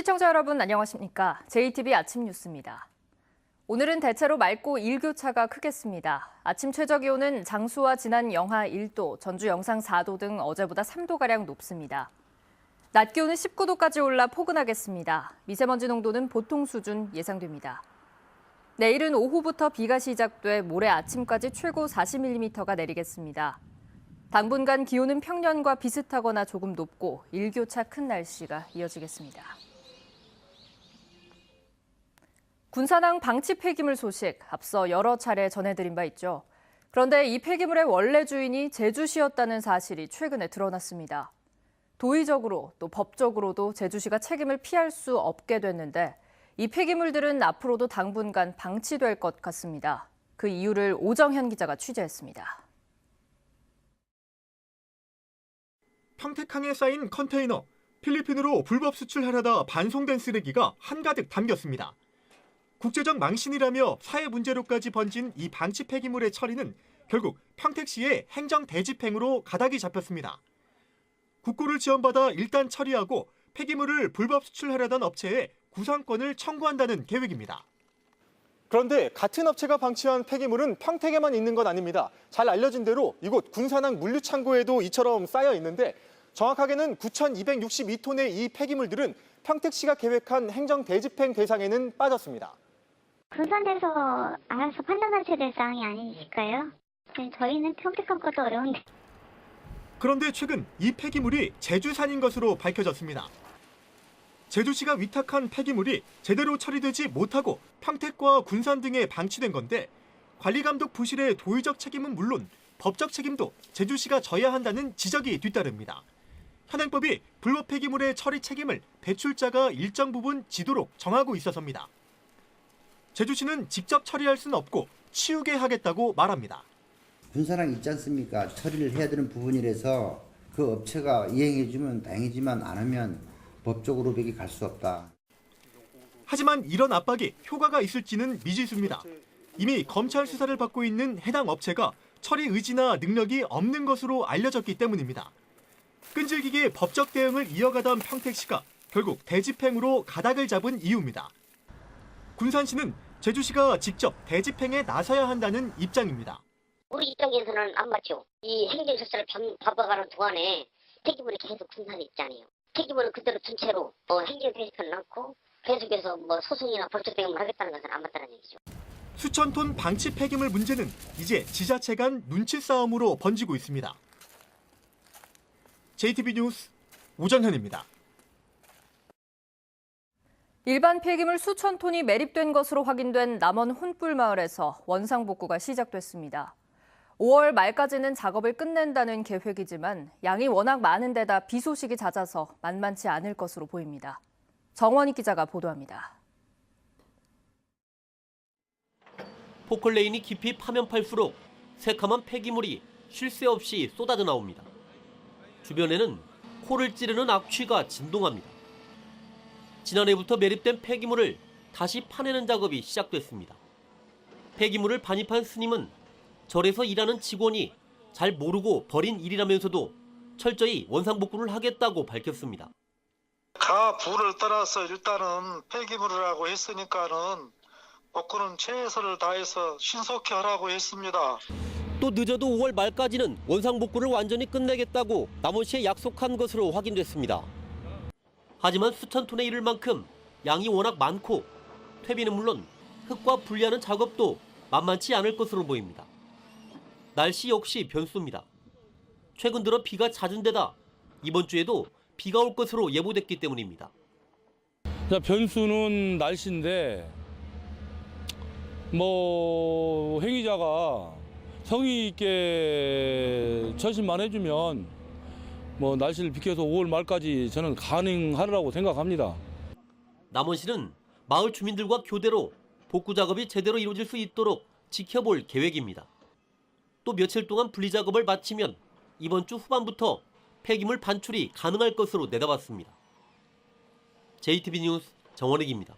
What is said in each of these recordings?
시청자 여러분 안녕하십니까? JTB 아침 뉴스입니다. 오늘은 대체로 맑고 일교차가 크겠습니다. 아침 최저기온은 장수와 진안 영하 1도, 전주 영상 4도 등 어제보다 3도가량 높습니다. 낮 기온은 19도까지 올라 포근하겠습니다. 미세먼지 농도는 보통 수준 예상됩니다. 내일은 오후부터 비가 시작돼 모레 아침까지 최고 40mm가 내리겠습니다. 당분간 기온은 평년과 비슷하거나 조금 높고 일교차 큰 날씨가 이어지겠습니다. 군산항 방치 폐기물 소식 앞서 여러 차례 전해드린 바 있죠. 그런데 이 폐기물의 원래 주인이 제주시였다는 사실이 최근에 드러났습니다. 도의적으로 또 법적으로도 제주시가 책임을 피할 수 없게 됐는데 이 폐기물들은 앞으로도 당분간 방치될 것 같습니다. 그 이유를 오정현 기자가 취재했습니다. 평택항에 쌓인 컨테이너, 필리핀으로 불법 수출하려다 반송된 쓰레기가 한가득 담겼습니다. 국제적 망신이라며 사회 문제로까지 번진 이 방치 폐기물의 처리는 결국 평택시의 행정 대집행으로 가닥이 잡혔습니다. 국고를 지원받아 일단 처리하고 폐기물을 불법 수출하려던 업체에 구상권을 청구한다는 계획입니다. 그런데 같은 업체가 방치한 폐기물은 평택에만 있는 건 아닙니다. 잘 알려진 대로 이곳 군산항 물류창고에도 이처럼 쌓여 있는데 정확하게는 9,262톤의 이 폐기물들은 평택시가 계획한 행정 대집행 대상에는 빠졌습니다. 군산에서 알아서 판단하셔야 될 사항이 아니실까요? 저희는 평택한 것도 어려운데. 그런데 최근 이 폐기물이 제주산인 것으로 밝혀졌습니다. 제주시가 위탁한 폐기물이 제대로 처리되지 못하고 평택과 군산 등에 방치된 건데 관리감독 부실의 도의적 책임은 물론 법적 책임도 제주시가 져야 한다는 지적이 뒤따릅니다. 현행법이 불법 폐기물의 처리 책임을 배출자가 일정 부분 지도록 정하고 있어서입니다. 제주시는 직접 처리할 수는 없고 치우게 하겠다고 말합니다. 군산항 있지 않습니까? 처리를 해야 되는 부분이라서 그 업체가 이행해주면 다행이지만 안 하면 법적으로 벽이 갈 수 없다. 하지만 이런 압박이 효과가 있을지는 미지수입니다. 이미 검찰 수사를 받고 있는 해당 업체가 처리 의지나 능력이 없는 것으로 알려졌기 때문입니다. 끈질기게 법적 대응을 이어가던 평택시가 결국 대집행으로 가닥을 잡은 이유입니다. 군산시는 제주시가 직접 대집행에 나서야 한다는 입장입니다. 우리 입장에서는 안 맞죠. 이 행정절차를 밟아가는 동안에 폐기물이 계속 군산에 있잖아요. 폐기물은 그대로 둔 채로 행정 대집행을 넣고 계속해서 소송이나 법적 대응을 하겠다는 것은 안 맞다는 얘기죠. 수천 톤 방치 폐기물 문제는 이제 지자체 간 눈치 싸움으로 번지고 있습니다. JTB 뉴스 오정현입니다. 일반 폐기물 수천 톤이 매립된 것으로 확인된 남원 혼불마을에서 원상복구가 시작됐습니다. 5월 말까지는 작업을 끝낸다는 계획이지만 양이 워낙 많은 데다 비 소식이 잦아서 만만치 않을 것으로 보입니다. 정원희 기자가 보도합니다. 포클레인이 깊이 파면 팔수록 새카만 폐기물이 쉴 새 없이 쏟아져 나옵니다. 주변에는 코를 찌르는 악취가 진동합니다. 지난해부터 매립된 폐기물을 다시 파내는 작업이 시작됐습니다. 폐기물을 반입한 스님은 절에서 일하는 직원이 잘 모르고 버린 일이라면서도 철저히 원상복구를 하겠다고 밝혔습니다. 가부를 따라서 일단은 폐기물이라고 했으니까는 복구는 최선을 다해서 신속히 하라고 했습니다. 또 늦어도 5월 말까지는 원상복구를 완전히 끝내겠다고 남원시에 약속한 것으로 확인됐습니다. 하지만 수천 톤에 이를 만큼 양이 워낙 많고 퇴비는 물론 흙과 분리하는 작업도 만만치 않을 것으로 보입니다. 날씨 역시 변수입니다. 최근 들어 비가 잦은 데다 이번 주에도 비가 올 것으로 예보됐기 때문입니다. 변수는 날씨인데 행위자가 성의 있게 처신만 해주면 날씨를 비켜서 5월 말까지 저는 가능하리라고 생각합니다. 남원시는 마을 주민들과 교대로 복구 작업이 제대로 이루어질 수 있도록 지켜볼 계획입니다. 또 며칠 동안 분리 작업을 마치면 이번 주 후반부터 폐기물 반출이 가능할 것으로 내다봤습니다. JTB 뉴스 정원익입니다.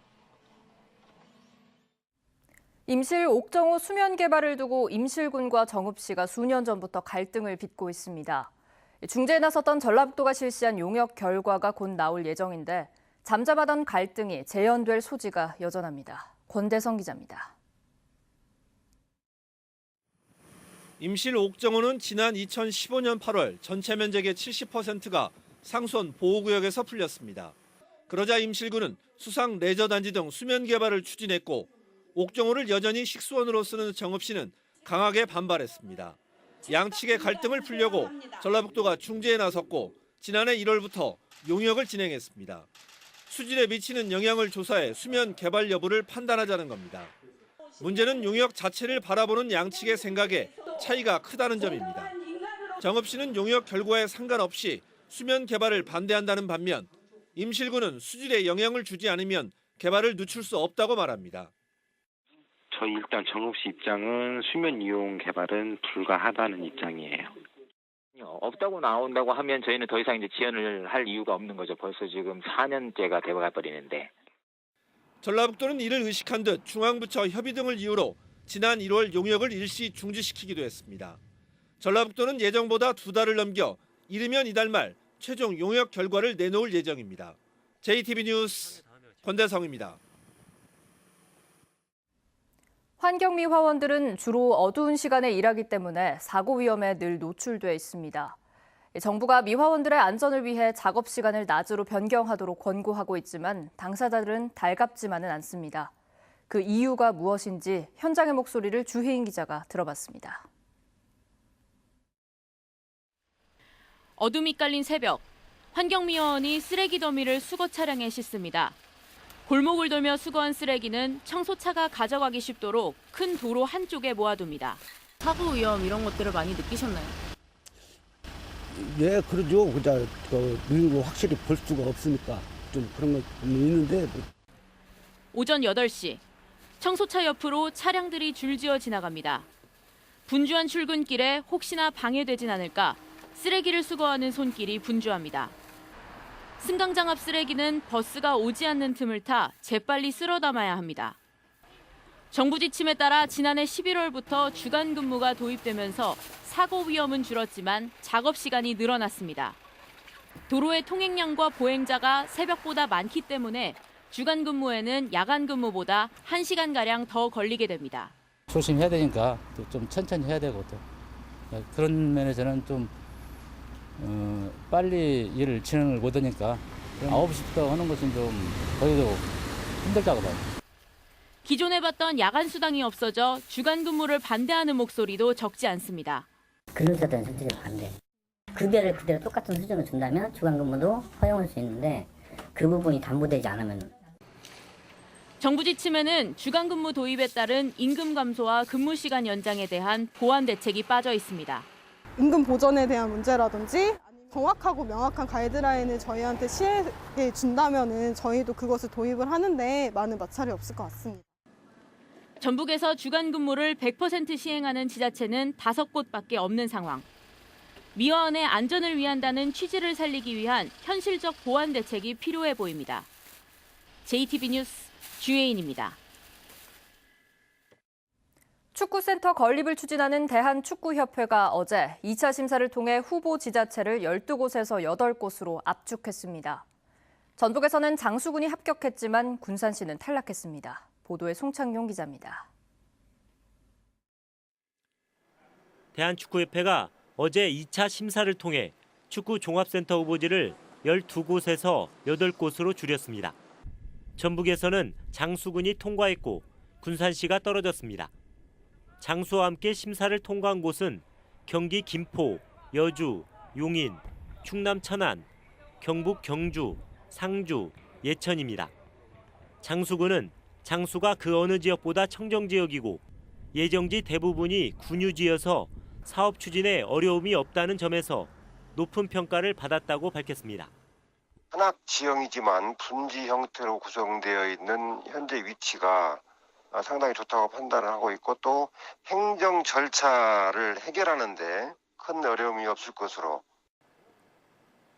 임실 옥정호 수면 개발을 두고 임실군과 정읍시가 수년 전부터 갈등을 빚고 있습니다. 중재에 나섰던 전라북도가 실시한 용역 결과가 곧 나올 예정인데 잠잠하던 갈등이 재현될 소지가 여전합니다. 권대성 기자입니다. 임실 옥정호는 지난 2015년 8월 전체 면적의 70%가 상수원 보호구역에서 풀렸습니다. 그러자 임실구는 수상 레저단지 등 수면 개발을 추진했고 옥정호를 여전히 식수원으로 쓰는 정읍시는 강하게 반발했습니다. 양측의 갈등을 풀려고 전라북도가 중재에 나섰고 지난해 1월부터 용역을 진행했습니다. 수질에 미치는 영향을 조사해 수면 개발 여부를 판단하자는 겁니다. 문제는 용역 자체를 바라보는 양측의 생각에 차이가 크다는 점입니다. 정읍시는 용역 결과에 상관없이 수면 개발을 반대한다는 반면 임실구는 수질에 영향을 주지 않으면 개발을 늦출 수 없다고 말합니다. 저희 일단 정읍시 입장은 수면 이용 개발은 불가하다는 입장이에요. 없다고 나온다고 하면 저희는 더 이상 이제 지연을 할 이유가 없는 거죠. 벌써 지금 4년째가 돼가 버리는데. 전라북도는 이를 의식한 듯 중앙부처 협의 등을 이유로 지난 1월 용역을 일시 중지시키기도 했습니다. 전라북도는 예정보다 2달을 넘겨 이르면 이달 말 최종 용역 결과를 내놓을 예정입니다. JTB 뉴스 권대성입니다. 환경미 화원들은 주로 어두운 시간에 일하기 때문에 사고 위험에 늘 노출돼 있습니다. 정부가 미화원들의 안전을 위해 작업 시간을 낮으로 변경하도록 권고하고 있지만 당사자들은 달갑지만은 않습니다. 그 이유가 무엇인지 현장의 목소리를 주혜인 기자가 들어봤습니다. 어둠이 깔린 새벽, 환경미화원이 쓰레기 더미를 수거 차량에 싣습니다. 골목을 돌며 수거한 쓰레기는 청소차가 가져가기 쉽도록 큰 도로 한쪽에 모아둡니다. 사고 위험 이런 것들을 많이 느끼셨나요? 네, 그러죠. 그냥 확실히 볼 수가 없으니까 좀 그런 거 있는데. 오전 8시, 청소차 옆으로 차량들이 줄지어 지나갑니다. 분주한 출근길에 혹시나 방해되진 않을까 쓰레기를 수거하는 손길이 분주합니다. 승강장 앞 쓰레기는 버스가 오지 않는 틈을 타 재빨리 쓸어 담아야 합니다. 정부 지침에 따라 지난해 11월부터 주간 근무가 도입되면서 사고 위험은 줄었지만 작업 시간이 늘어났습니다. 도로의 통행량과 보행자가 새벽보다 많기 때문에 주간 근무에는 야간 근무보다 1시간가량 더 걸리게 됩니다. 조심해야 되니까 또 좀 천천히 해야 되고 또 그런 면에서는 좀 빨리 일을 진행을 못하니까 9시부터 하는 것은 좀 거기도 힘들다고 봐요. 기존에 봤던 야간 수당이 없어져 주간 근무를 반대하는 목소리도 적지 않습니다. 근로자들은 전체적으로 반대. 급여를 그대로 똑같은 수준으로 준다면 주간 근무도 허용할 수 있는데 그 부분이 담보되지 않으면. 정부 지침에는 주간 근무 도입에 따른 임금 감소와 근무 시간 연장에 대한 보완 대책이 빠져 있습니다. 임금 보전에 대한 문제라든지 정확하고 명확한 가이드라인을 저희한테 시행해 준다면은 저희도 그것을 도입을 하는데 많은 마찰이 없을 것 같습니다. 전북에서 주간 근무를 100% 시행하는 지자체는 5곳밖에 없는 상황. 미화원의 안전을 위한다는 취지를 살리기 위한 현실적 보완 대책이 필요해 보입니다. JTB 뉴스 주혜인입니다. 축구센터 건립을 추진하는 대한축구협회가 어제 2차 심사를 통해 후보 지자체를 12곳에서 8곳으로 압축했습니다. 전북에서는 장수군이 합격했지만 군산시는 탈락했습니다. 보도에 송창용 기자입니다. 대한축구협회가 어제 2차 심사를 통해 축구 종합센터 후보지를 12곳에서 8곳으로 줄였습니다. 전북에서는 장수군이 통과했고 군산시가 떨어졌습니다. 장수와 함께 심사를 통과한 곳은 경기 김포, 여주, 용인, 충남 천안, 경북 경주, 상주, 예천입니다. 장수군은 장수가 그 어느 지역보다 청정지역이고 예정지 대부분이 군유지여서 사업 추진에 어려움이 없다는 점에서 높은 평가를 받았다고 밝혔습니다. 산악 지형이지만 분지 형태로 구성되어 있는 현재 위치가 상당히 좋다고 판단을 하고 있고 또 행정 절차를 해결하는 데 큰 어려움이 없을 것으로.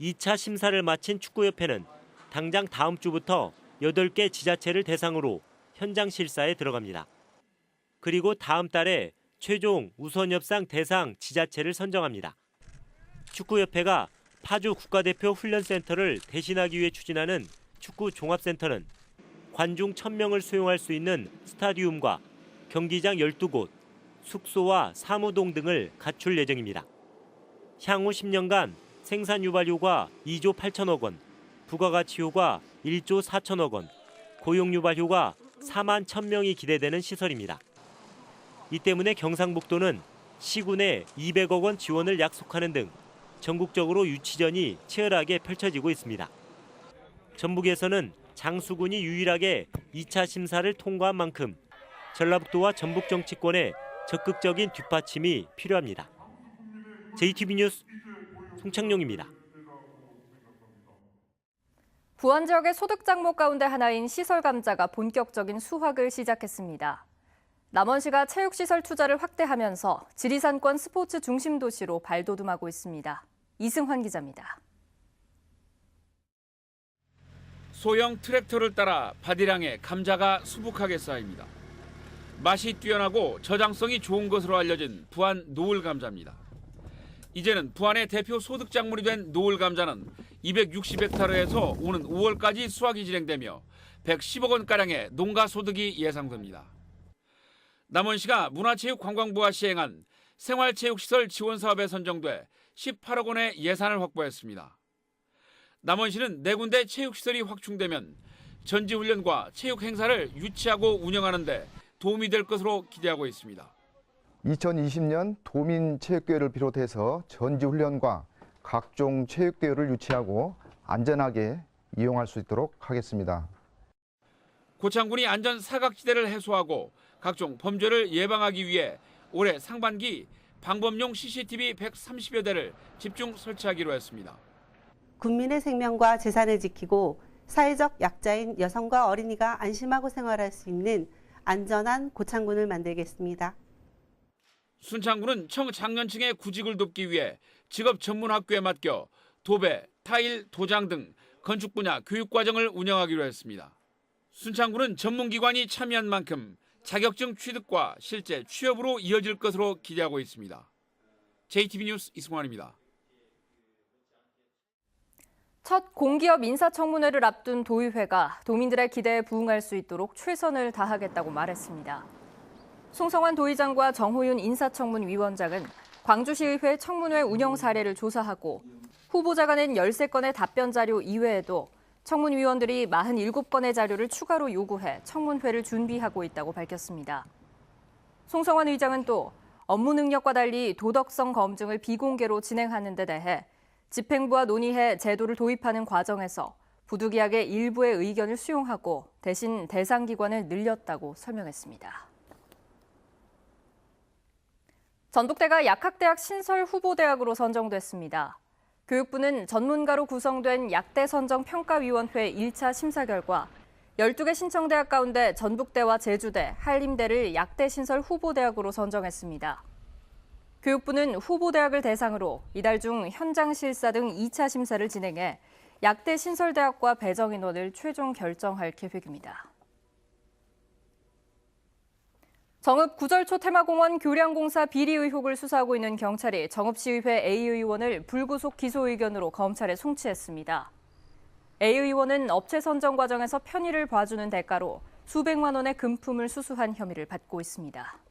2차 심사를 마친 축구협회는 당장 다음 주부터 8개 지자체를 대상으로 현장 실사에 들어갑니다. 그리고 다음 달에 최종 우선협상 대상 지자체를 선정합니다. 축구협회가 파주 국가대표 훈련센터를 대신하기 위해 추진하는 축구 종합센터는 관중 1,000명을 수용할 수 있는 스타디움과 경기장 12곳, 숙소와 사무동 등을 갖출 예정입니다. 향후 10년간 생산 유발효과 2조 8천억 원, 부가가치효과 1조 4천억 원, 고용 유발효과 4만 1,000명이 기대되는 시설입니다. 이 때문에 경상북도는 시군에 200억 원 지원을 약속하는 등 전국적으로 유치전이 치열하게 펼쳐지고 있습니다. 전북에서는 장수군이 유일하게 2차 심사를 통과한 만큼 전라북도와 전북 정치권의 적극적인 뒷받침이 필요합니다. JTB 뉴스 송창용입니다. 부안 지역의 소득 작목 가운데 하나인 시설 감자가 본격적인 수확을 시작했습니다. 남원시가 체육시설 투자를 확대하면서 지리산권 스포츠 중심 도시로 발돋움하고 있습니다. 이승환 기자입니다. 소형 트랙터를 따라 바디량의 감자가 수북하게 쌓입니다. 맛이 뛰어나고 저장성이 좋은 것으로 알려진 부안 노을 감자입니다. 이제는 부안의 대표 소득 작물이 된 노을 감자는 260헥타르에서 오는 5월까지 수확이 진행되며 110억 원가량의 농가 소득이 예상됩니다. 남원시가 문화체육관광부가 시행한 생활체육시설 지원 사업에 선정돼 18억 원의 예산을 확보했습니다. 남원시는 4군데 체육시설이 확충되면 전지훈련과 체육행사를 유치하고 운영하는 데 도움이 될 것으로 기대하고 있습니다. 2020년 도민체육교회를 비롯해서 전지훈련과 각종 체육교회를 유치하고 안전하게 이용할 수 있도록 하겠습니다. 고창군이 안전 사각지대를 해소하고 각종 범죄를 예방하기 위해 올해 상반기 방범용 CCTV 130여 대를 집중 설치하기로 했습니다. 국민의 생명과 재산을 지키고 사회적 약자인 여성과 어린이가 안심하고 생활할 수 있는 안전한 고창군을 만들겠습니다. 순창군은 청장년층의 구직을 돕기 위해 직업전문학교에 맡겨 도배, 타일, 도장 등 건축 분야 교육과정을 운영하기로 했습니다. 순창군은 전문기관이 참여한 만큼 자격증 취득과 실제 취업으로 이어질 것으로 기대하고 있습니다. JTB 뉴스 이승환입니다. 첫 공기업 인사청문회를 앞둔 도의회가 도민들의 기대에 부응할 수 있도록 최선을 다하겠다고 말했습니다. 송성환 도의장과 정호윤 인사청문위원장은 광주시의회 청문회 운영 사례를 조사하고 후보자가 낸 13건의 답변 자료 이외에도 청문위원들이 47건의 자료를 추가로 요구해 청문회를 준비하고 있다고 밝혔습니다. 송성환 의장은 또 업무 능력과 달리 도덕성 검증을 비공개로 진행하는 데 대해 집행부와 논의해 제도를 도입하는 과정에서 부득이하게 일부의 의견을 수용하고 대신 대상 기관을 늘렸다고 설명했습니다. 전북대가 약학대학 신설 후보대학으로 선정됐습니다. 교육부는 전문가로 구성된 약대 선정 평가위원회 1차 심사 결과 12개 신청대학 가운데 전북대와 제주대, 한림대를 약대 신설 후보대학으로 선정했습니다. 교육부는 후보대학을 대상으로 이달 중 현장 실사 등 2차 심사를 진행해 약대 신설대학과 배정 인원을 최종 결정할 계획입니다. 정읍 구절초 테마공원 교량공사 비리 의혹을 수사하고 있는 경찰이 정읍시의회 A 의원을 불구속 기소 의견으로 검찰에 송치했습니다. A 의원은 업체 선정 과정에서 편의를 봐주는 대가로 수백만 원의 금품을 수수한 혐의를 받고 있습니다.